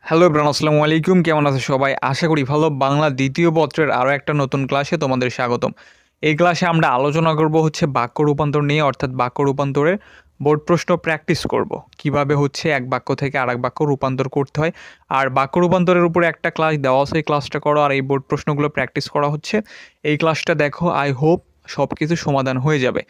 Hello everyone, আসসালামু আলাইকুম। কেমন আছে সবাই? আশা করি ভালো। বাংলা দ্বিতীয় পত্রের আরও একটা নতুন ক্লাসে তোমাদের স্বাগতম। এই ক্লাসে আমরা আলোচনা করব হচ্ছে বাক্য রূপান্তর নিয়ে, অর্থাৎ বাক্য রূপান্তরের বোর্ড প্রশ্ন প্র্যাকটিস করব। কিভাবে হচ্ছে এক বাক্য থেকে আরেক বাক্য রূপান্তর করতে হয়। আর বাক্য রূপান্তরের উপরে একটা ক্লাস দেওয়া আছে, এই ক্লাসটা করো আর এই বোর্ড প্রশ্নগুলো প্র্যাকটিস করা হচ্ছে। এই ক্লাসটা দেখো, আই হোপ সব কিছু সমাধান হয়ে যাবে।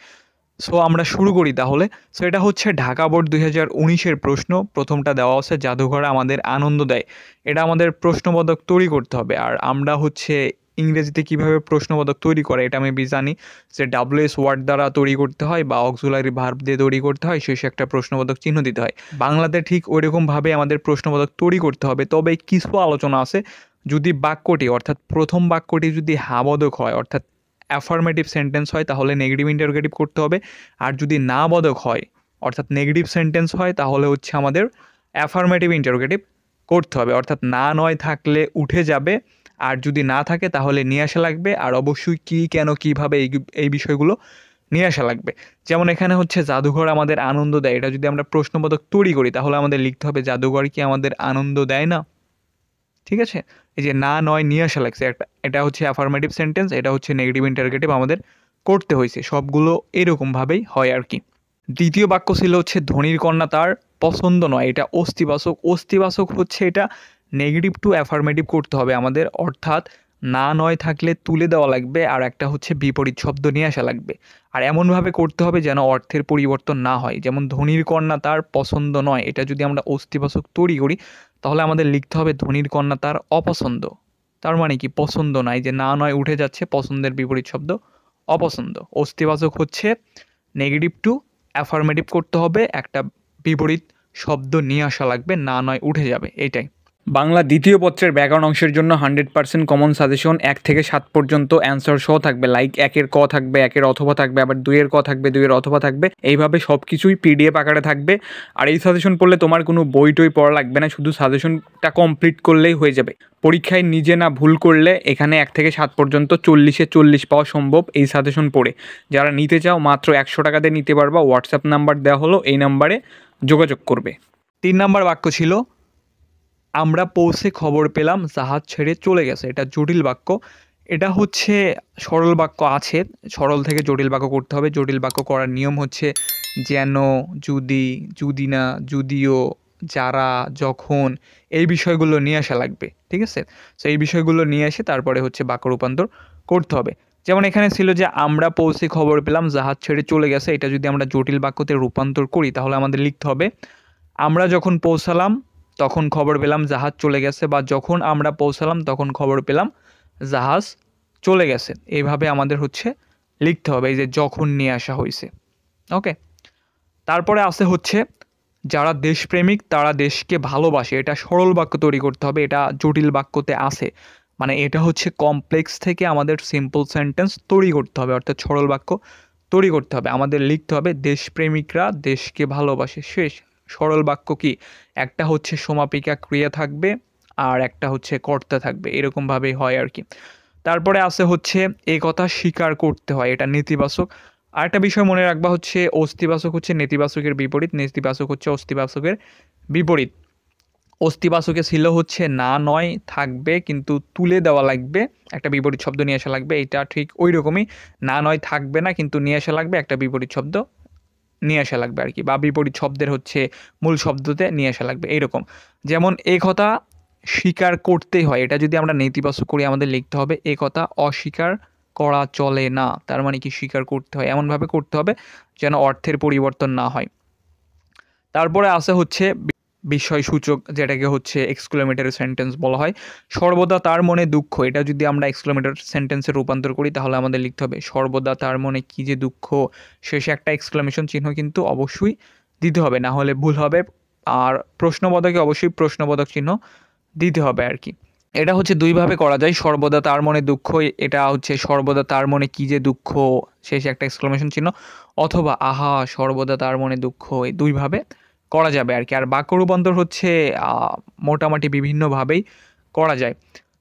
সো আমরা শুরু করি তাহলে। সো এটা হচ্ছে ঢাকা বোর্ড 2019-এর প্রশ্ন। প্রথমটা দেওয়া আছে, জাদুঘরে আমাদের আনন্দ দেয়। এটা আমাদের প্রশ্নবোধক তৈরি করতে হবে। আর আমরা হচ্ছে ইংরেজিতে কিভাবে প্রশ্নবোধক তৈরি করে এটা আমি জানি, যে ডাব্লিউএস ওয়ার্ড দ্বারা তৈরি করতে হয় বা অক্সিলারি ভার্ব দিয়ে তৈরি করতে হয়, শেষে একটা প্রশ্নবোধক চিহ্ন দিতে হয়। বাংলাতে ঠিক ওইরকমভাবে আমাদের প্রশ্নবোধক তৈরি করতে হবে। তবে কিছু আলোচনা আছে, যদি বাক্যটি অর্থাৎ প্রথম বাক্যটি যদি হাবোধক হয়, অর্থাৎ অ্যাফার্মেটিভ সেন্টেন্স হয়, তাহলে নেগেটিভ ইন্টারোগেটিভ করতে হবে। আর যদি না বোধক হয়, অর্থাৎ নেগেটিভ সেন্টেন্স হয়, তাহলে হচ্ছে আমাদের অ্যাফার্মেটিভ ইন্টারোগেটিভ করতে হবে। অর্থাৎ না নয় থাকলে উঠে যাবে, আর যদি না থাকে তাহলে নিয়ে আসা লাগবে। আর অবশ্যই কী, কেন, কীভাবে এই বিষয়গুলো নিয়ে আসা লাগবে। যেমন এখানে হচ্ছে জাদুঘর আমাদের আনন্দ দেয়, এটা যদি আমরা প্রশ্নবোধক তৈরি করি তাহলে আমাদের লিখতে হবে জাদুঘর কি আমাদের আনন্দ দেয় না। ঠিক আছে, এই যে না নয় নিয়ে আসা লাগছে একটা, এটা হচ্ছে অ্যাফার্মেটিভ সেন্টেন্স, এটা হচ্ছে নেগেটিভ ইন্টারোগেটিভ আমাদের করতে হয়েছে। সবগুলো এরকমভাবেই হয় আর কি। দ্বিতীয় বাক্য ছিল হচ্ছে ধনীর কন্যা তার পছন্দ নয়, এটা অস্তিবাচক। অস্তিবাচক হচ্ছে এটা নেগেটিভ টু অ্যাফার্মেটিভ করতে হবে আমাদের, অর্থাৎ না নয় থাকলে তুলে দেওয়া লাগবে, আর একটা হচ্ছে বিপরীত শব্দ নিয়ে আসা লাগবে। আর এমনভাবে করতে হবে যেন অর্থের পরিবর্তন না হয়। যেমন ধনীর কন্যা তার পছন্দ নয়, এটা যদি আমরা অস্তিবাচক তৈরি করি তাহলে আমাদের লিখতে হবে ধনীর কন্যা তার অপছন্দ। তার মানে কি, পছন্দ নয়, যে না নয় উঠে যাচ্ছে, পছন্দের বিপরীত শব্দ অপছন্দ। অস্তিবাচক হচ্ছে নেগেটিভ টু অ্যাফার্মেটিভ করতে হবে, একটা বিপরীত শব্দ নিয়ে আসা লাগবে, না নয় উঠে যাবে, এইটাই। বাংলা দ্বিতীয় পত্রের ব্যাকরণ অংশের জন্য 100% কমন সাজেশন, 1 থেকে 7 পর্যন্ত অ্যান্সার সহ থাকবে। লাইক 1-এর ক থাকবে, 1-এর অথবা থাকবে, আবার 2-এর ক থাকবে, 2-এর অথবা থাকবে। এইভাবে সব কিছুই পিডিএফ আকারে থাকবে। আর এই সাজেশন পড়লে তোমার কোনো বই টই পড়া লাগবে না, শুধু সাজেশনটা কমপ্লিট করলেই হয়ে যাবে। পরীক্ষায় নিজে না ভুল করলে এখানে 1 থেকে 7 পর্যন্ত 40-এ 40 পাওয়া সম্ভব এই সাজেশন পড়ে। যারা নিতে চাও মাত্র 100 টাকা দিয়ে নিতে পারবা। হোয়াটসঅ্যাপ নাম্বার দেওয়া হলো, এই নাম্বারে যোগাযোগ করবে। 3 নাম্বার বাক্য ছিল, আমরা পৌঁছে খবর পেলাম জাহাজ ছেড়ে চলে গেছে। এটা জটিল বাক্য। এটা হচ্ছে সরল বাক্য আছে, সরল থেকে জটিল বাক্য করতে হবে। জটিল বাক্য করার নিয়ম হচ্ছে যেন, যদি, যদি না, যদিও, যারা, যখন, এই বিষয়গুলো নিয়ে আসা লাগবে। ঠিক আছে, তো এই বিষয়গুলো নিয়ে এসে তারপরে হচ্ছে বাক্য রূপান্তর করতে হবে। যেমন এখানে ছিল যে আমরা পৌঁছে খবর পেলাম জাহাজ ছেড়ে চলে গেছে, এটা যদি আমরা জটিল বাক্যতে রূপান্তর করি তাহলে আমাদের লিখতে হবে আমরা যখন পৌঁছালাম তখন খবর পেলাম জাহাজ চলে গেছে, বা যখন আমরা পৌঁছালাম তখন খবর পেলাম জাহাজ চলে গেছে। এইভাবে আমাদের হচ্ছে লিখতে হবে, এই যে যখন নিয়ে আসা হয়েছে। ওকে, তারপরে আছে হচ্ছে যারা দেশপ্রেমিক তারা দেশকে ভালোবাসে। এটা সরল বাক্য তৈরি করতে হবে, এটা জটিল বাক্যতে আছে। মানে এটা হচ্ছে কমপ্লেক্স থেকে আমাদের সিম্পল সেন্টেন্স তৈরি করতে হবে, অর্থাৎ সরল বাক্য তৈরি করতে হবে। আমাদের লিখতে হবে দেশপ্রেমিকরা দেশকে ভালোবাসে, শেষ। সরল বাক্য কি, একটা হচ্ছে সমাপিকা ক্রিয়া থাকবে আর একটা হচ্ছে কর্তা থাকবে, এরকমভাবেই হয় আর কি। তারপরে আছে হচ্ছে এই কথা স্বীকার করতে হয়, এটা নেতিবাচক। আরেকটা বিষয় মনে রাখবা হচ্ছে অস্তিবাচক হচ্ছে নেতিবাচকের বিপরীত, নেতিবাচক হচ্ছে অস্তিবাচকের বিপরীত। অস্তিবাচকে ছিল হচ্ছে না নয় থাকবে কিন্তু তুলে দেওয়া লাগবে, একটা বিপরীত শব্দ নিয়ে আসা লাগবে। এটা ঠিক ওই রকমই, না নয় থাকবে না কিন্তু নিয়ে আসা লাগবে, একটা বিপরীত শব্দ নিয়ে আসা লাগবে আর কি, বা বিপরীত শব্দের হচ্ছে মূল শব্দতে নিয়ে আসা লাগবে এইরকম। যেমন এই কথা স্বীকার করতেই হয়, এটা যদি আমরা নেতিবাচক করি আমাদের লিখতে হবে এ কথা অস্বীকার করা চলে না। তার মানে কি, স্বীকার করতে হয়, এমনভাবে করতে হবে যেন অর্থের পরিবর্তন না হয়। তারপরে আছে হচ্ছে বিস্ময়সূচক, যেটাকে হচ্ছে এক্সক্লেমেটরি সেন্টেন্স বলা হয়। সর্বদা তার মনে দুঃখ, এটা যদি আমরা এক্সক্লেমেটরি সেন্টেন্সে রূপান্তর করি তাহলে আমাদের লিখতে হবে সর্বদা তার মনে কী যে দুঃখ, শেষে একটা এক্সক্লেমেশন চিহ্ন কিন্তু অবশ্যই দিতে হবে, না হলে ভুল হবে। আর প্রশ্নবোধকে অবশ্যই প্রশ্নবোধক চিহ্ন দিতে হবে আর কি। এটা হচ্ছে দুইভাবে করা যায়, সর্বদা তার মনে দুঃখ, এটা হচ্ছে সর্বদা তার মনে কী যে দুঃখ, শেষে একটা এক্সক্লেমেশন চিহ্ন, অথবা আহা সর্বদা তার মনে দুঃখ, এই দুইভাবে করা যাবে আর কি। আর বাক্য রূপান্তর হচ্ছে মোটামুটি বিভিন্নভাবেই করা যায়।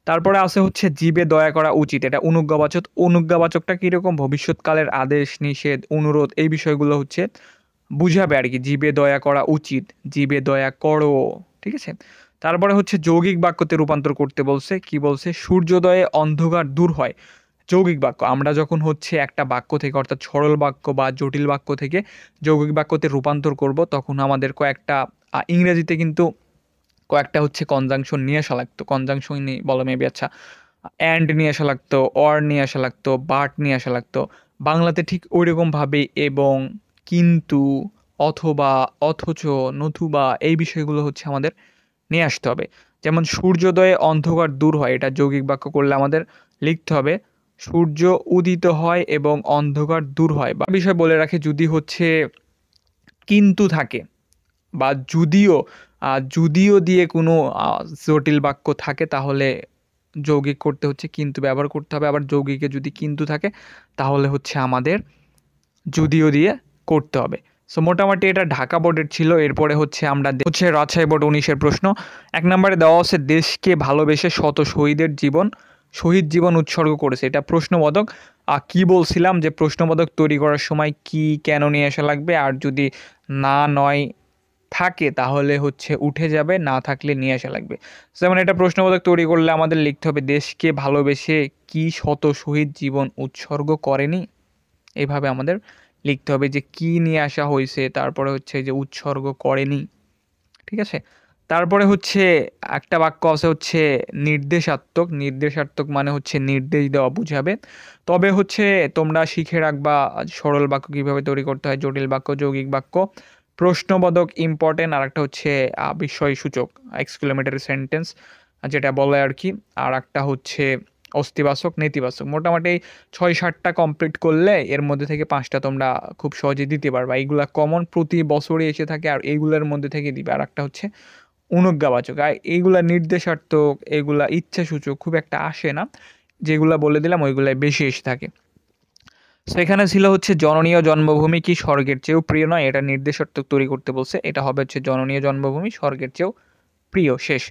তারপরে আছে হচ্ছে জীবে দয়া করা উচিত, এটা অনুজ্ঞাবাচক। অনুজ্ঞাবাচকটা কীরকম, ভবিষ্যৎকালের আদেশ, নিষেধ, অনুরোধ, এই বিষয়গুলো হচ্ছে বুঝাবে আর কি। জীবে দয়া করা উচিত, জীবে দয়া করো, ঠিক আছে। তারপরে হচ্ছে যৌগিক বাক্যতে রূপান্তর করতে বলছে। কি বলছে? সূর্যোদয়ে অন্ধকার দূর হয়। যৌগিক বাক্য আমরা যখন হচ্ছে একটা বাক্য থেকে অর্থাৎ সরল বাক্য বা জটিল বাক্য থেকে যৌগিক বাক্যতে রূপান্তর করব, তখন আমাদের কয়েকটা ইংরেজিতে কিন্তু কয়েকটা হচ্ছে কনজাংশন নিয়ে আসা লাগতো। কনজাংশনই বলো মেবি, আচ্ছা, অ্যান্ড নিয়ে আসা লাগতো, অর নিয়ে আসা লাগতো, বাট নিয়ে আসা লাগতো। বাংলাতে ঠিক ওইরকমভাবে এবং, কিন্তু, অথবা, অথচ, নতুবা এই বিষয়গুলো হচ্ছে আমাদের নিয়ে আসতে হবে। যেমন সূর্যোদয়ে অন্ধকার দূর হয়, এটা যৌগিক বাক্য করলে আমাদের লিখতে হবে সূর্য উদিত হয় এবং অন্ধকার দূর হয়। বা বিষয় বলে রাখি, যদি হচ্ছে কিন্তু থাকে বা যদিও দিয়ে কোনো জটিল বাক্য থাকে তাহলে যৌগিক করতে হচ্ছে কিন্তু ব্যবহার করতে হবে। আবার যৌগিকে যদি কিন্তু থাকে তাহলে হচ্ছে আমাদের যদিও দিয়ে করতে হবে। সো মোটামুটি এটা ঢাকা বোর্ডের ছিল। এরপরে হচ্ছে আমরা হচ্ছে রাজশাহী বোর্ড 19-এর প্রশ্ন। 1 নম্বরে দেওয়া আছে দেশকে ভালোবেসে শত শহীদ জীবন উৎসর্গ করেছে। এটা প্রশ্নবোধক। কি বলছিলাম যে প্রশ্নবোধক তৈরি করার সময় কি কেন নিয়ে আসা লাগবে, আর যদি না নয় থাকে তাহলে হচ্ছে উঠে যাবে, না থাকলে নিয়ে আসা লাগবে। যেমন এটা প্রশ্নবোধক তৈরি করলে আমাদের লিখতে হবে দেশকে ভালোবেসে কি শত শহীদ জীবন উৎসর্গ করেনি। এইভাবে আমাদের লিখতে হবে যে কি নিয়ে আসা হয়েছে, তারপরে হচ্ছে যে উৎসর্গ করেনি। ঠিক আছে? তারপরে হচ্ছে একটা বাক্য আছে হচ্ছে নির্দেশাত্মক মানে হচ্ছে নির্দেশ দেওয়া বুঝাবে। তবে হচ্ছে তোমরা শিখে রাখবা সরল বাক্য কীভাবে তৈরি করতে হয়, জটিল বাক্য, যৌগিক বাক্য, প্রশ্নবোধক ইম্পর্টেন্ট, আর একটা হচ্ছে বিস্ময়সূচক এক্সক্লেমেটরি সেন্টেন্স যেটা বলে আর কি, আর একটা হচ্ছে অস্তিবাচক, নেতিবাচক। মোটামুটি 6-7টা কমপ্লিট করলে এর মধ্যে থেকে 5টা তোমরা খুব সহজে দিতে পারবা। এইগুলা কমন প্রতি বছরই এসে থাকে, আর এইগুলোর মধ্যে থেকে দিবে। আর একটা হচ্ছে অনুজ্ঞাবাচক, আর এইগুলা নির্দেশার্থক, এগুলা ইচ্ছাসূচক খুব একটা আসে না। যেগুলা বলে দিলাম ওইগুলাই বেশি এসে থাকে। সেখানে ছিল হচ্ছে জননীয় জন্মভূমি কি স্বর্গের চেয়েও প্রিয় নয়, এটা নির্দেশার্থক তৈরি করতে বলছে। এটা হবে হচ্ছে জননীয় জন্মভূমি স্বর্গের চেয়েও প্রিয়। শেষ।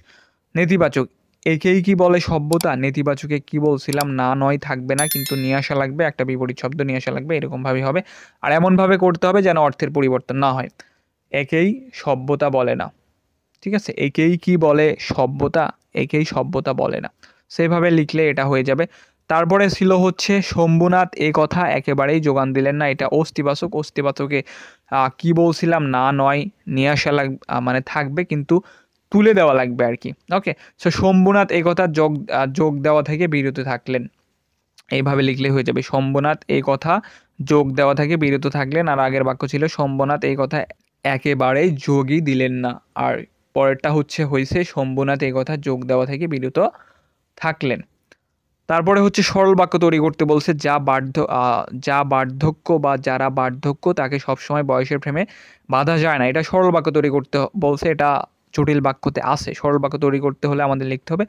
নেতিবাচক, একেই কি বলে সভ্যতা। নেতিবাচকে কি বলছিলাম, না নয় থাকবে না, কিন্তু নিয়ে আসা লাগবে, একটা বিপরীত শব্দ নিয়ে আসা লাগবে, এরকমভাবে হবে। আর এমনভাবে করতে হবে যেন অর্থের পরিবর্তন না হয়। একেই সভ্যতা বলে না। ঠিক আছে? একেই কি বলে সভ্যতা, একেই সভ্যতা বলে না। সেভাবে লিখলে এটা হয়ে যাবে। তারপরে ছিল হচ্ছে শম্ভুনাথ এ কথা একেবারেই যোগান দিলেন না, এটা অস্তিবাচক। অস্তিবাচকে কি বলছিলাম, না নয় নিয়ে আসা মানে থাকবে কিন্তু তুলে দেওয়া লাগবে আর কি। ওকে, সো শম্ভুনাথ এই কথা যোগ দেওয়া থেকে বিরত থাকলেন, এইভাবে লিখলে হয়ে যাবে শম্ভুনাথ এই কথা যোগ দেওয়া থেকে বিরত থাকলেন। আর আগের বাক্য ছিল শম্ভুনাথ এই কথা একেবারেই যোগই দিলেন না, আর পরেরটা হয়েছে শম্ভুনাথ এই কথা যোগ দেওয়া থেকে বিরত থাকলেন। তারপরে হচ্ছে সরল বাক্য তৈরি করতে বলছে যা বার্ধক্য বা যারা বার্ধক্য তাকে সবসময় বয়সের ফ্রেমে বাঁধা যায় না। এটা সরল বাক্য তৈরি করতে বলছে, এটা জটিল বাক্যতে আছে। সরল বাক্য তৈরি করতে হলে আমাদের লিখতে হবে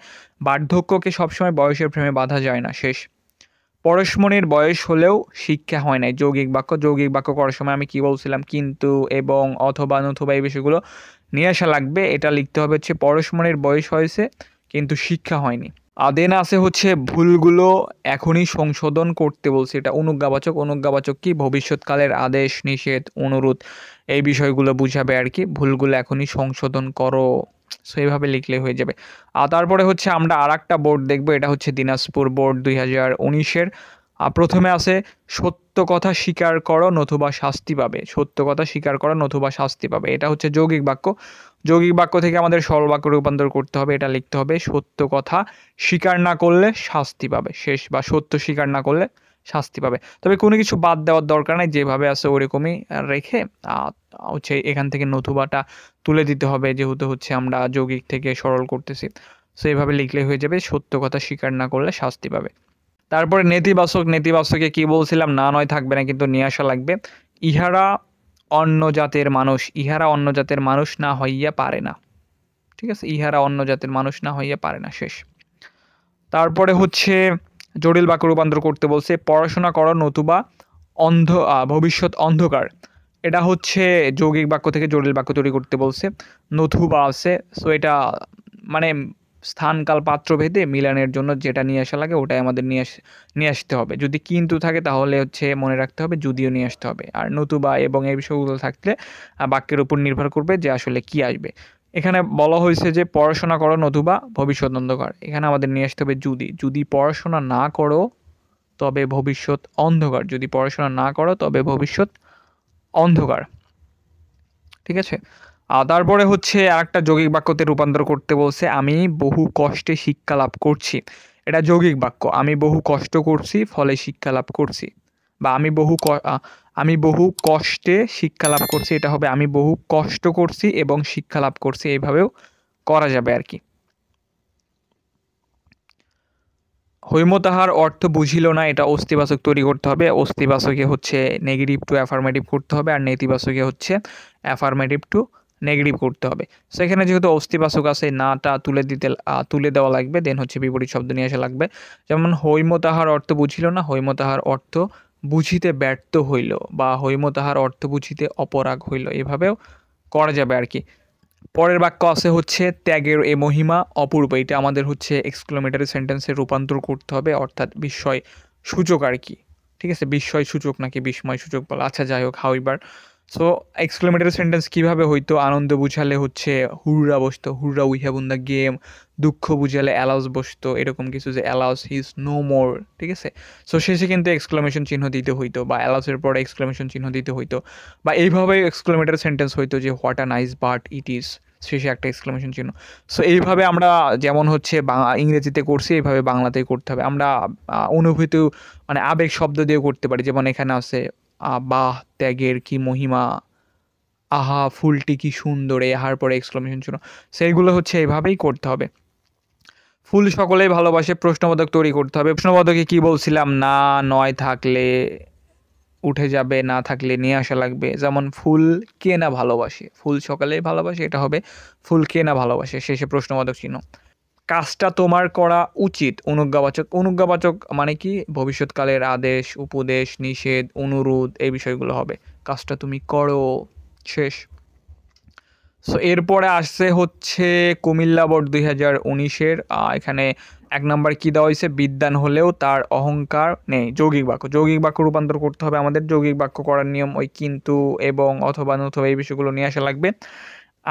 বার্ধক্যকে সবসময় বয়সের ফ্রেমে বাঁধা যায় না। শেষ। পরশমণির বয়স হলেও শিক্ষা হয় নাই। যৌগিক বাক্য করার সময় আমি কি বলছিলাম, কিন্তু, এবং, অথবা, নতুবা এই বিষয়গুলো নিয়ে আসা লাগবে। এটা লিখতে হবে হচ্ছে পরশমণির বয়স হয়েছে কিন্তু শিক্ষা হয়নি। দেন আছে হচ্ছে ভুলগুলো এখনই সংশোধন করতে বলছে, এটা অনুজ্ঞাবাচক কি ভবিষ্যৎকালের আদেশ, নিষেধ, অনুরোধ এই বিষয়গুলো বুঝাবে আর কি। ভুলগুলো এখনই সংশোধন করো, সো এইভাবে লিখলে হয়ে যাবে। আর তারপরে হচ্ছে আমরা আর একটা বোর্ড দেখবো, এটা হচ্ছে দিনাজপুর বোর্ড 2019-এর। প্রথমে আছে সত্য কথা স্বীকার করো নতুবা শাস্তি পাবে। সত্য কথা স্বীকার করো নতুবা শাস্তি পাবে, এটা হচ্ছে যৌগিক বাক্য। যৌগিক বাক্য থেকে আমাদের সরল বাক্য রূপান্তর করতে হবে। এটা লিখতে হবে সত্য কথা স্বীকার না করলে শাস্তি পাবে। শেষ। বা সত্য স্বীকার না করলে শাস্তি পাবে। তবে কোনো কিছু বাদ দেওয়ার দরকার নাই, যেভাবে আছে ওরকমই রেখে হচ্ছে এখান থেকে নতুবাটা তুলে দিতে হবে, যেহেতু হচ্ছে আমরা যৌগিক থেকে সরল করতেছি। সো এইভাবে লিখলে হয়ে যাবে সত্য কথা স্বীকার না করলে শাস্তি পাবে। তারপরে নেতিবাচকে কি বলছিলাম, না নয় থাকবে না কিন্তু নিয়ে আসা লাগবে। ইহারা অন্য জাতের মানুষ না হইয়া পারে না। ঠিক আছে? ইহারা অন্য জাতের মানুষ না হইয়া পারে না। শেষ। তারপরে হচ্ছে জটিল বাক্য রূপান্তর করতে বলছে পড়াশোনা করো নতুবা ভবিষ্যৎ অন্ধকার। এটা হচ্ছে যৌগিক বাক্য থেকে জটিল বাক্য তৈরি করতে বলছে। নতুবা আছে, সো এটা মানে স্থান কাল পাত্র ভেদে মিলানের জন্য যেটা নিয়ে আসা লাগে ওটাই আমাদের নিয়ে আসতে হবে। যদি কিন্তু থাকে তাহলে হচ্ছে মনে রাখতে হবে যদিও নিয়ে আসতে হবে। আর নতুবা এবং এই বিষয়গুলো থাকলে বাক্যের উপর নির্ভর করবে যে আসলে কি আসবে। এখানে বলা হয়েছে যে পড়াশোনা করো নতুবা ভবিষ্যৎ অন্ধকার। এখানে আমাদের নিয়ে আসতে হবে যদি পড়াশোনা না করো তবে ভবিষ্যৎ অন্ধকার, যদি পড়াশোনা না করো তবে ভবিষ্যৎ অন্ধকার। ঠিক আছে। তারপরে হচ্ছে আরেকটা যৌগিক বাক্যতে রূপান্তর করতে বলছে, আমি বহু কষ্টে শিক্ষা লাভ করছি। এটা যৌগিক বাক্য, আমি বহু কষ্ট করছি ফলে শিক্ষা লাভ করছি, বা আমি বহু কষ্টে শিক্ষা লাভ করছি, এটা হবে আমি বহু কষ্ট করছি এবং শিক্ষা লাভ করছি, এইভাবেও করা যাবে আর কি। হৈম তাহার অর্থ বুঝিল না, এটা অস্তিবাচক তৈরি করতে হবে। অস্তিবাচকে হচ্ছে নেগেটিভ টু অ্যাফার্মেটিভ করতে হবে, আর নেতিবাচকে হচ্ছে অ্যাফার্মেটিভ টু নেগেটিভ করতে হবে। সো এখানে যেহেতু অস্তিবাচক আছে, নাটা তুলে দেওয়া লাগবে, দেন হচ্ছে বিপরীত শব্দ নিয়ে আসা লাগবে। যেমন হৈম তাহার অর্থ বুঝিল না, হৈম তাহার অর্থ বুঝিতে ব্যর্থ হইল, বা হৈম তাহার অর্থ বুঝিতে অপরাগ হইল, এভাবেও করা যাবে আর কি। পরের বাক্য আছে হচ্ছে ত্যাগের এ মহিমা অপূর্ব, এটা আমাদের হচ্ছে এক্সক্লেমেটরি সেন্টেন্সে রূপান্তর করতে হবে, অর্থাৎ বিস্ময় সূচক আর কি। ঠিক আছে, বিস্ময় সূচক নাকি বিস্ময় সূচক বলা, আচ্ছা যাই হোক, হাউইবার। সো এক্সক্লেমেটরি সেন্টেন্স কিভাবে হইতো, আনন্দ বুঝালে হচ্ছে হুররা বসতো, হুররা we have won the game. দুঃখ বুঝালে অ্যালাউস বসতো, এরকম কিছু, যে অ্যালাউস হিজ নো মোর। ঠিক আছে। সো শেষে কিন্তু এক্সক্লেমেশন চিহ্ন দিতে হইতো, বা অ্যালাউসের পরে এক্সক্লেমেশন চিহ্ন দিতে হইতো, বা এইভাবে এক্সক্লেমেটরি সেন্টেন্স হইতো যে what a nice but it is, শেষে একটা এক্সক্লেমেশন চিহ্ন। সো এইভাবে আমরা যেমন হচ্ছে ইংরেজিতে করছি, এইভাবে বাংলাতেই করতে হবে। আমরা অনুভূতি মানে আবেগ শব্দ দিয়েও করতে পারি, যেমন এখানে আছে বাহ ত্যাগের কি মহিমা, আহা ফুলটি কি সুন্দর, আহার পরে এক্সক্লেমেশন চিহ্ন। সেইগুলো হচ্ছে এইভাবেই করতে হবে। ফুল সকলেই ভালোবাসে, প্রশ্নবোধক তৈরি করতে হবে। প্রশ্নবোধকে কি বলছিলাম, না নয় থাকলে উঠে যাবে, না থাকলে নিয়ে আসা লাগবে। যেমন ফুল কে না ভালোবাসে, ফুল সকালেই ভালোবাসে, এটা হবে ফুল কে না ভালোবাসে, শেষে প্রশ্নবোধক চিহ্ন। কাজটা তোমার করা উচিত, অনুজ্ঞাবাচক। অনুজ্ঞাবাচক মানে কি, ভবিষ্যৎকালের আদেশ, উপদেশ, নিষেধ, অনুরোধ, এই বিষয়গুলো হবে। কাজটা তুমি করো, শেষ। সো এরপরে আসছে হচ্ছে কুমিল্লা বোর্ড 2019-এর। এখানে 1 নাম্বার কি দেওয়া হয়েছে, বিদ্বান হলেও তার অহংকার নেই। যৌগিক বাক্য, যৌগিক বাক্য রূপান্তর করতে হবে আমাদের। যৌগিক বাক্য করার নিয়ম ওই কিন্তু, এবং, অথবা, নতুবা এই বিষয়গুলো নিয়ে আসা লাগবে।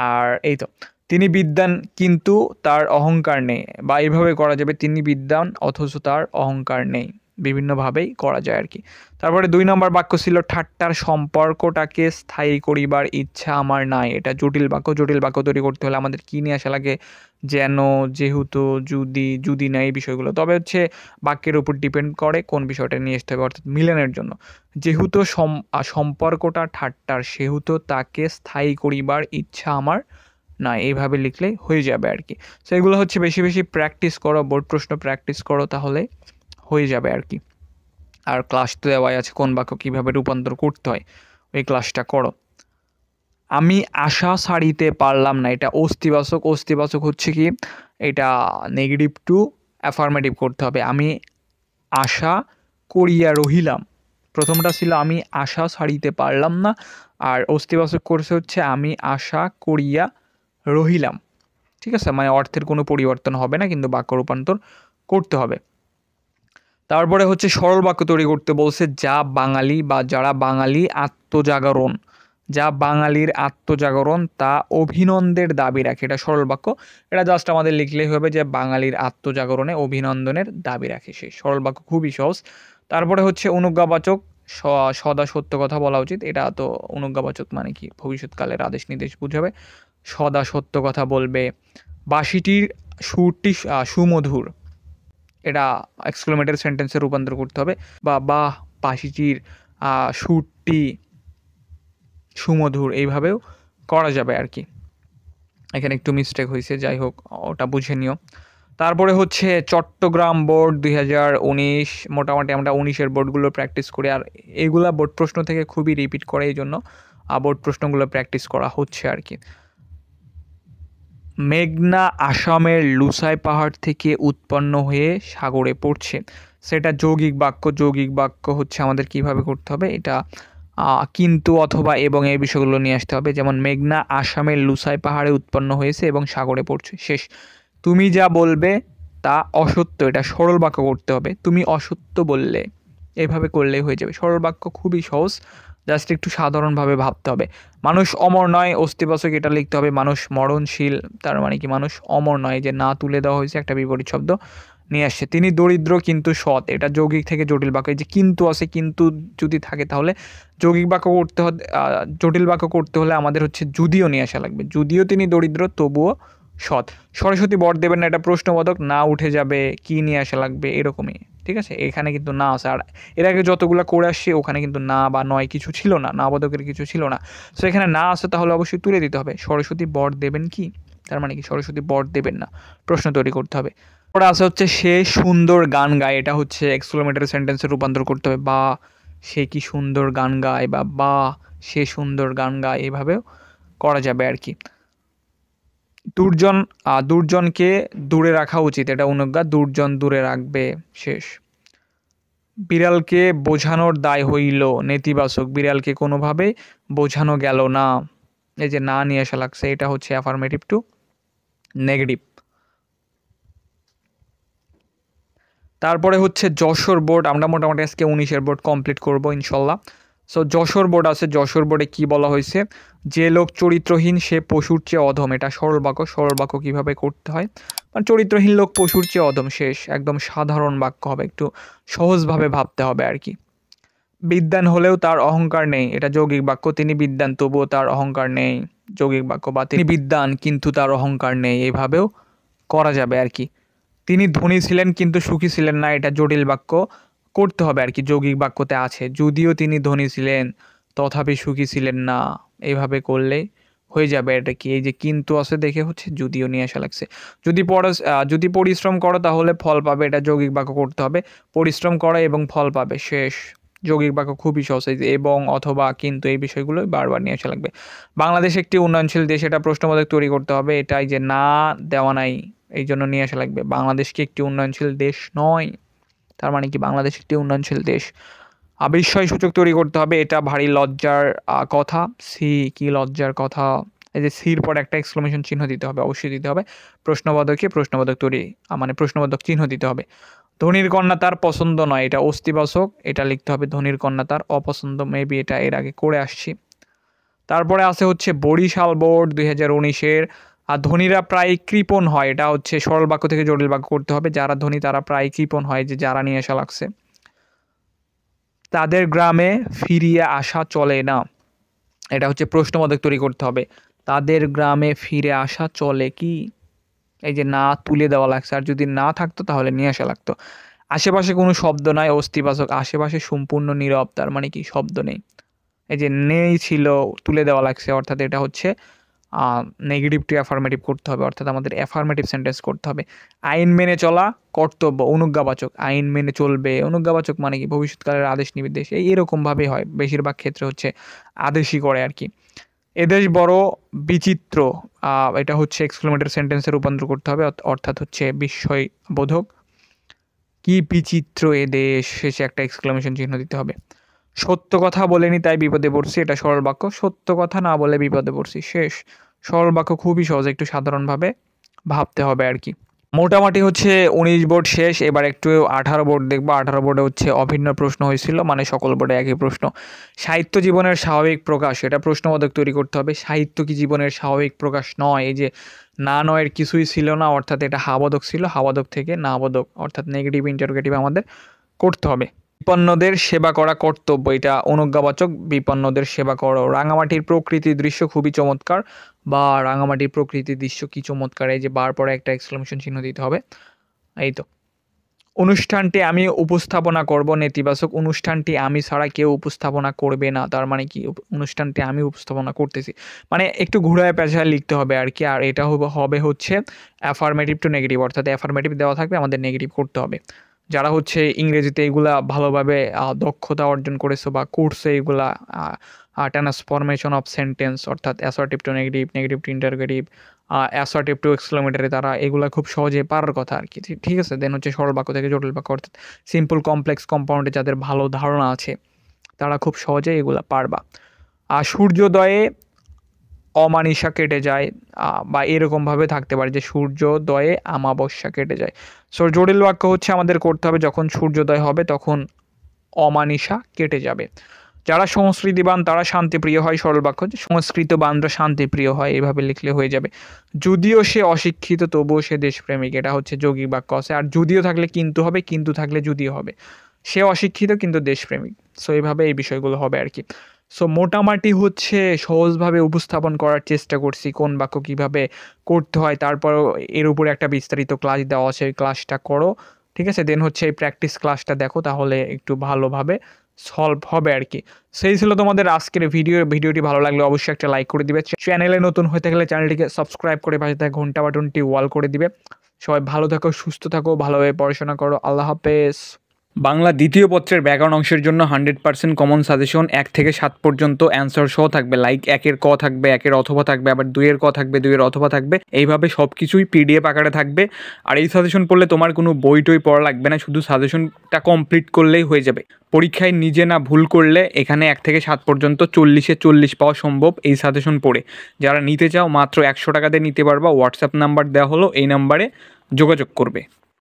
আর এই তো, তিনি বিদ্বান কিন্তু তার অহংকার নেই, বা এইভাবে করা যাবে, তিনি বিদ্বান অথচ তার অহংকার নেই। বিভিন্নভাবেই করা যায় আর কি। তারপরে 2 নম্বর বাক্য ছিল ঠাট্টার সম্পর্কটাকে স্থায়ী করিবার ইচ্ছা আমার নাই। এটা জটিল বাক্য। জটিল বাক্য তৈরি করতে হলে আমাদের কী নিয়ে আসা লাগে, যেন, যেহেতু, যদি না, এই বিষয়গুলো। তবে হচ্ছে বাক্যের উপর ডিপেন্ড করে কোন বিষয়টা নিয়ে আসতে হবে, অর্থাৎ মিলানের জন্য। যেহেতু সম্পর্কটা ঠাট্টার, সেহেতু তাকে স্থায়ী করিবার ইচ্ছা আমার না, এইভাবে লিখলেই হয়ে যাবে আর কি। সো এগুলো হচ্ছে বেশি বেশি প্র্যাকটিস করো, বোর্ড প্রশ্ন প্র্যাকটিস করো, তাহলে হয়ে যাবে আর কি। আর ক্লাস তো দেওয়াই আছে কোন বাক্য কীভাবে রূপান্তর করতে হয়, ওই ক্লাসটা করো। আমি আশা ছাড়িতে পারলাম না, এটা অস্তিবাচক। অস্তিবাচক হচ্ছে কি, এটা নেগেটিভ টু অ্যাফার্মেটিভ করতে হবে। আমি আশা করিয়া রহিলাম, প্রথমটা ছিল আমি আশা ছাড়িতে পারলাম না, আর অস্তিবাচক করছে হচ্ছে আমি আশা করিয়া রহিলাম। ঠিক আছে, মানে অর্থের কোনো পরিবর্তন হবে না, কিন্তু বাক্য রূপান্তর করতে হবে। তারপরে হচ্ছে সরল বাক্য তৈরি করতে বলছে, যা বাঙালি বা যারা বাঙালি আত্মজাগরণ, যা বাঙালির আত্মজাগরণ তা অভিনন্দের দাবি রাখে। এটা সরল বাক্য, এটা জাস্ট আমাদের লিখলেই হবে যে বাঙালির আত্মজাগরণে অভিনন্দনের দাবি রাখে। সেই সরল বাক্য খুবই সহজ। তারপরে হচ্ছে অনুজ্ঞাবাচক, সদা সত্য কথা বলা উচিত। এটা তো অনুজ্ঞাবাচক মানে কি, ভবিষ্যৎকালের আদেশ নির্দেশ বুঝাবে, সদা সত্য কথা বলবে। বাঁশিটির সুরটি সুমধুর, এটা এক্সক্লেমেটরি সেন্টেন্সে রূপান্তর করতে হবে, বা বাহ বাঁশিটির সুরটি সুমধুর, এইভাবেও করা যাবে আর কি। এখানে একটু মিস্টেক হয়েছে, যাই হোক ওটা বুঝে নিও। তারপরে হচ্ছে চট্টগ্রাম বোর্ড 2019, মোটামুটি আমরা 19-এর বোর্ডগুলো প্র্যাকটিস করি, আর এইগুলা বোর্ড প্রশ্ন থেকে খুবই রিপিট করে, এই জন্য বোর্ড প্রশ্নগুলো প্র্যাকটিস করা হচ্ছে আর কি। মেঘনা আসামের লুসাই পাহাড় থেকে উৎপন্ন হয়ে সাগরে পড়ছে, সেটা যৌগিক বাক্য। যৌগিক বাক্য হচ্ছে আমাদের কিভাবে করতে হবে, এটা কিন্তু, অথবা, এবং এই বিষয়গুলো নিয়ে আসতে হবে। যেমন মেঘনা আসামের লুসাই পাহাড়ে উৎপন্ন হয়েছে এবং সাগরে পড়ছে, শেষ। তুমি যা বলবে তা অসত্য, এটা সরল বাক্য করতে হবে। তুমি অসত্য বললে, এভাবে করলেই হয়ে যাবে। সরল বাক্য খুবই সহজ, জাস্ট একটু সাধারণভাবে ভাবতে হবে। মানুষ অমর নয়, অস্তিবাচক এটা লিখতে হবে। মানুষ মরণশীল, তার মানে কি মানুষ অমর নয়, যে না তুলে দেওয়া হয়েছে একটা বিপরীত শব্দ নিয়ে আসছে। তিনি দরিদ্র কিন্তু সৎ, এটা যৌগিক থেকে জটিল বাক্য। এই যে কিন্তু আছে, কিন্তু যদি থাকে তাহলে যৌগিক বাক্য করতে হলে, জটিল বাক্য করতে হলে আমাদের হচ্ছে যদিও নিয়ে আসা লাগবে। যদিও তিনি দরিদ্র তবুও সৎ। সরস্বতী বর দেবেন না, এটা প্রশ্নবোধক, না উঠে যাবে, কি নিয়ে আসা লাগবে এরকমই, ঠিক আছে। এখানে কিন্তু না আছে। আর এর আগে যতগুলো করে আসছে ওখানে কিন্তু না বা নয় কিছু ছিল না, না বোধকের কিছু ছিল না। সো এখানে না আছে, তাহলে অবশ্যই তুলে দিতে হবে। সরস্বতী বর দেবেন কি, তার মানে কি সরস্বতী বর দেবেন না, প্রশ্ন তৈরি করতে হবে। পরে আছে হচ্ছে সে সুন্দর গান গায়, এটা হচ্ছে এক্সক্লেমেটরি সেন্টেন্সে রূপান্তর করতে হবে। বা সে কি সুন্দর গান গায়, বা সে সুন্দর গান গায়, এভাবেও করা যাবে আর কি। দুর্জনকে দূরে রাখা উচিত, এটা অনুজ্ঞা, দুর্জন দূরে রাখবে, শেষ। বিড়ালকে বোঝানোর দায় হইল, নেতিবাচক, বিড়ালকে কোনোভাবে বোঝানো গেল না, এই যে না নিয়ে আসা লাগছে, এটা হচ্ছে অ্যাফার্মেটিভ টু নেগেটিভ। তারপরে হচ্ছে যশোর বোর্ড, আমরা মোটামুটি আজকে 19-এর বোর্ড কমপ্লিট করব ইনশাল্লাহ। সো যশোর বোর্ড আছে, যশোর বোর্ডে কি বলা হয়েছে, যে লোক চরিত্রহীন সে পশুর চেয়ে অধম, এটা সরল বাক্য। সরল বাক্য কীভাবে করতে হয়, মানে চরিত্রহীন লোক পশুর চেয়ে অধম, শেষ। একদম সাধারণ বাক্য হবে, একটু সহজভাবে ভাবতে হবে আর কি। বিদ্বান হলেও তার অহংকার নেই, এটা যৌগিক বাক্য। তিনি বিদ্বান তবুও তার অহংকার নেই, যৌগিক বাক্য। বা তিনি বিদ্বান কিন্তু তার অহংকার নেই, এভাবেও করা যাবে আর কি। তিনি ধনী ছিলেন কিন্তু সুখী ছিলেন না, এটা জটিল বাক্য করতে হবে আর কি, যৌগিক বাক্যতে আছে। যদিও তিনি ধনী ছিলেন তথাপি সুখী ছিলেন না, এইভাবে করলে হয়ে যাবে। এটা কি, এই যে কিন্তু আছে দেখে হচ্ছে যদিও নিয়ে আসা লাগছে। যদি পরিশ্রম করো তাহলে ফল পাবে, এটা যৌগিক বাক্য করতে হবে। পরিশ্রম করো এবং ফল পাবে, শেষ। যৌগিক বাক্য খুবই সহজ, এই যে এবং, অথবা, কিন্তু, এই বিষয়গুলো বারবার নিয়ে আসা লাগবে। বাংলাদেশ একটি উন্নয়নশীল দেশ, এটা প্রশ্নবোধক তৈরি করতে হবে। এটাই যে না দেওয়া নাই, এই জন্য নিয়ে আসা লাগবে। বাংলাদেশ কি একটি উন্নয়নশীল দেশ নয়, তার মানে কি বাংলাদেশ একটি উন্নয়নশীল দেশ। বিস্ময় সূচক তৈরি করতে হবে, এটা ভারী লজ্জার কথা। সি, কি লজ্জার কথা, এই যে সির পর একটা এক্সক্লেমেশন চিহ্ন দিতে হবে, অবশ্যই দিতে হবে। প্রশ্নবোধকে প্রশ্নবোধক তৈরি, মানে প্রশ্নবোধক চিহ্ন দিতে হবে। ধনির কন্যা তার পছন্দ নয়, এটা অস্তিবাচক, এটা লিখতে হবে ধনির কন্যা তার অপছন্দ, মেবি এটা এর আগে করে আসছি। তারপরে আছে হচ্ছে বরিশাল বোর্ড 2019-এর, আর ধনীরা প্রায় কৃপণ হয়, এটা হচ্ছে সরল বাক্য থেকে জটিল বাক্য করতে হবে। যারা ধনী তারা প্রায় কৃপণ হয়, যে যারা নিয়ে আসা লাগছে। তাদের গ্রামে ফিরিয়ে আসা চলে না, এটা হচ্ছে প্রশ্নবোধক তৈরি করতে হবে। তাদের গ্রামে ফিরে আসা চলে কি, এই যে না তুলে দেওয়া লাগছে, আর যদি না থাকতো তাহলে নিয়ে আসা লাগতো। আশেপাশে কোনো শব্দ নাই, অস্তিবাচক, আশেপাশে সম্পূর্ণ নীরব, তার মানে কি শব্দ নেই। এই যে নেই ছিল, তুলে দেওয়া লাগছে, অর্থাৎ এটা হচ্ছে নেগেটিভ টু অ্যাফার্মেটিভ করতে হবে, অর্থাৎ আমাদের অ্যাফার্মেটিভ সেন্টেন্স করতে হবে। আইন মেনে চলা কর্তব্য, অনুজ্ঞাবাচক, আইন মেনে চলবে, অনুজ্ঞাবাচক মানে কি ভবিষ্যৎকালের আদেশ নির্দেশ, এরকমভাবেই হয়, বেশিরভাগ ক্ষেত্রে হচ্ছে আদেশই করে আর কি। এদেশ বড় বিচিত্র, এটা হচ্ছে এক্সক্লেমেটরি সেন্টেন্সে রূপান্তর করতে হবে, অর্থাৎ হচ্ছে বিস্ময়বোধক। কি বিচিত্র এদেশ, শেষে একটা এক্সক্লেমেশন চিহ্ন দিতে হবে। সত্য কথা বলেনি তাই বিপদে পড়ছি, এটা সরল বাক্য। সত্য কথা না বলে বিপদে পড়ছি, শেষ। সরল বাক্য খুবই সহজ, একটু সাধারণভাবে ভাবতে হবে আর কি। মোটামুটি হচ্ছে 19 বোর্ড শেষ, এবার একটু 18 বোর্ড দেখবো। 18 বোর্ডে হচ্ছে অভিন্ন প্রশ্ন হয়েছিল, মানে সকল বোর্ডে একই প্রশ্ন। সাহিত্য জীবনের স্বাভাবিক প্রকাশ, এটা প্রশ্নবোধক তৈরি করতে হবে। সাহিত্য কি জীবনের স্বাভাবিক প্রকাশ নয়, এই যে না নয়ের কিছুই ছিল না, অর্থাৎ এটা হাবোধক ছিল, হাবোধক থেকে না বোধক, অর্থাৎ নেগেটিভ ইন্টারোগেটিভ আমাদের করতে হবে। বিপন্নদের সেবা করা কর্তব্য, এটা অনুজ্ঞাবাচক, বিপন্নদের সেবা করো। রাঙামাটির প্রকৃতির দৃশ্য খুবই চমৎকার, বা রাঙামাটির প্রকৃতির দৃশ্য কি চমৎকার, এই যে বার পরে একটা এক্সক্লেমেশন চিহ্ন দিতে হবে। এই তো। অনুষ্ঠানটি আমি উপস্থাপনা করব, নেতিবাচক, অনুষ্ঠানটি আমি ছাড়া কেউ উপস্থাপনা করবে না, তার মানে কি অনুষ্ঠানটি আমি উপস্থাপনা করতেছি, মানে একটু ঘুরায় পেঁচায় লিখতে হবে আর কি। আর এটা হবে হচ্ছে অ্যাফার্মেটিভ টু নেগেটিভ, অর্থাৎ অ্যাফার্মেটিভ দেওয়া থাকবে, আমাদের নেগেটিভ করতে হবে। যারা হচ্ছে ইংরেজিতে এগুলা ভালোভাবে দক্ষতা অর্জন করেছো বা কোর্সে এগুলা ট্রান্সফরমেশন অফ সেন্টেন্স, অর্থাৎ assertive to negative, negative to interrogative, assertive to exclamatory, তারা এগুলা খুব সহজে পারার কথা আর কি, ঠিক আছে। দেন হচ্ছে সরল বাক্য থেকে জটিল বাক্য, অর্থাৎ সিম্পল কমপ্লেক্স কম্পাউন্ডে যাদের ভালো ধারণা আছে তারা খুব সহজে এগুলা পারবা। আর সূর্যোদয়ে অমানিসা কেটে যায়, বা এরকমভাবে থাকতে পারে যে সূর্যোদয়ে আমাবস্যা কেটে যায়। সো জটিল বাক্য হচ্ছে আমাদের করতে হবে, যখন সূর্যোদয় হবে তখন অমানিসা কেটে যাবে। যারা সংস্কৃতিবান তারা শান্তিপ্রিয় হয়, সরল বাক্য যে সংস্কৃতবানরা শান্তিপ্রিয় হয়, এভাবে লিখলে হয়ে যাবে। যদিও সে অশিক্ষিত তবুও সে দেশপ্রেমিক, এটা হচ্ছে যৌগিক বাক্য আছে। আর যদিও থাকলে কিন্তু হবে, কিন্তু থাকলে যদিও হবে। সে অশিক্ষিত কিন্তু দেশপ্রেমিক। সো এইভাবে এই বিষয়গুলো হবে আর কি। সো মোটামুটি হচ্ছে সহজভাবে উপস্থাপন করার চেষ্টা করছি কোন বাক্য কীভাবে করতে হয়, তারপরও এর উপরে একটা বিস্তারিত ক্লাস দেওয়া আছে, ওই ক্লাসটা করো, ঠিক আছে? দেন হচ্ছে এই প্র্যাকটিস ক্লাসটা দেখো, তাহলে একটু ভালোভাবে সলভ হবে আর কি। সেই ছিল তোমাদের আজকের ভিডিওটি ভালো লাগলে অবশ্যই একটা লাইক করে দিবে। চ্যানেলে নতুন হয়ে থাকলে চ্যানেলটিকে সাবস্ক্রাইব করে পাশে থাকা ঘন্টা বাটনটি ওয়াল করে দিবে। সবাই ভালো থাকো, সুস্থ থাকো, ভালোভাবে পড়াশোনা করো। আল্লাহ হাফেজ। বাংলা দ্বিতীয় পত্রের ব্যাকরণ অংশের জন্য 100% কমন সাজেশন 1 থেকে 7 পর্যন্ত অ্যান্সার সহ থাকবে। লাইক 1-এর ক থাকবে, 1-এর অথবা থাকবে, আবার 2-এর ক থাকবে, 2-এর অথবা থাকবে। এইভাবে সব কিছুই পিডিএফ আকারে থাকবে। আর এই সাজেশন পড়লে তোমার কোনো বই টই পড়া লাগবে না, শুধু সাজেশনটা কমপ্লিট করলেই হয়ে যাবে। পরীক্ষায় নিজে না ভুল করলে এখানে 1 থেকে 7 পর্যন্ত 40-এ 40 পাওয়া সম্ভব এই সাজেশন পড়ে। যারা নিতে চাও মাত্র 100 টাকা দিয়ে নিতে পারবা। হোয়াটসঅ্যাপ নাম্বার দেওয়া হলো, এই নাম্বারে যোগাযোগ করবে।